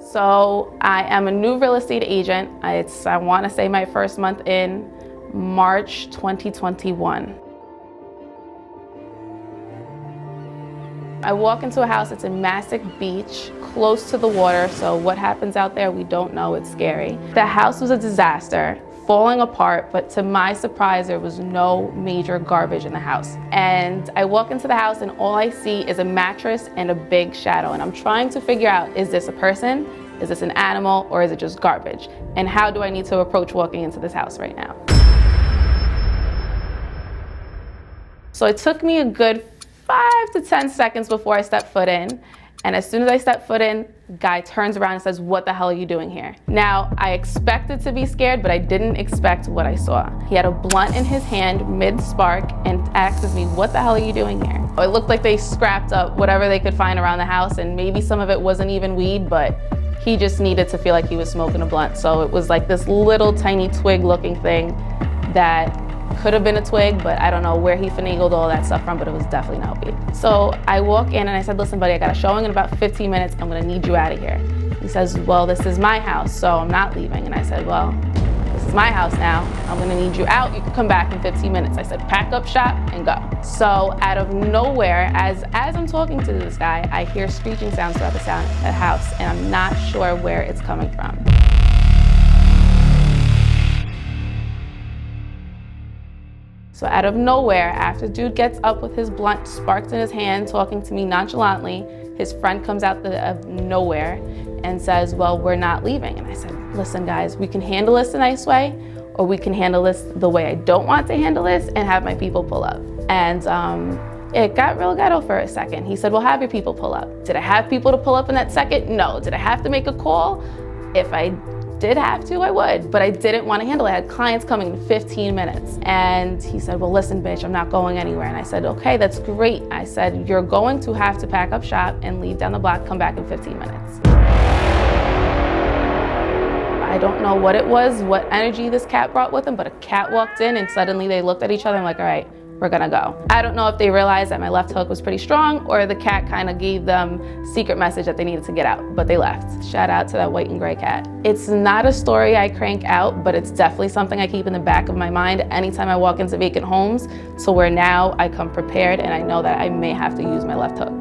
So I am a new real estate agent. I want to say my first month in March 2021. I walk into a house, it's in Massac Beach, close to the water, so what happens out there, we don't know, it's scary. The house was a disaster, falling apart, but to my surprise, there was no major garbage in the house. And I walk into the house and all I see is a mattress and a big shadow, and I'm trying to figure out, is this a person, is this an animal, or is it just garbage? And how do I need to approach walking into this house right now? So it took me a good 5 to 10 seconds before I stepped foot in. And as soon as I step foot in, the guy turns around and says, "What the hell are you doing here?" Now, I expected to be scared, but I didn't expect what I saw. He had a blunt in his hand mid-spark and asks me, "What the hell are you doing here?" It looked like they scrapped up whatever they could find around the house, and maybe some of it wasn't even weed, but he just needed to feel like he was smoking a blunt. So it was like this little tiny twig looking thing that could have been a twig, but I don't know where he finagled all that stuff from, but it was definitely not weed. So I walk in and I said, "Listen, buddy, I got a showing in about 15 minutes. I'm gonna need you out of here." He says, "Well, this is my house, so I'm not leaving." And I said, "Well, this is my house now. I'm gonna need you out. You can come back in 15 minutes. I said, "Pack up shop and go." So out of nowhere, as I'm talking to this guy, I hear screeching sounds throughout the house, and I'm not sure where it's coming from. So out of nowhere, after dude gets up with his blunt sparked in his hand, talking to me nonchalantly, his friend comes out of nowhere and says, "Well, we're not leaving." And I said, "Listen guys, we can handle this a nice way, or we can handle this the way I don't want to handle this and have my people pull up." And it got real ghetto for a second. He said, "Well, have your people pull up." Did I have people to pull up in that second? No. Did I have to make a call? If I did have to, I would, but I didn't want to handle it. I had clients coming in 15 minutes. And he said, "Well, listen, bitch, I'm not going anywhere." And I said, "Okay, that's great." I said, "You're going to have to pack up shop and leave down the block, come back in 15 minutes. I don't know what it was, what energy this cat brought with him, but a cat walked in and suddenly they looked at each other and like, "All right, we're gonna go." I don't know if they realized that my left hook was pretty strong or the cat kind of gave them secret message that they needed to get out, but they left. Shout out to that white and gray cat. It's not a story I crank out, but it's definitely something I keep in the back of my mind anytime I walk into vacant homes, so where now I come prepared and I know that I may have to use my left hook.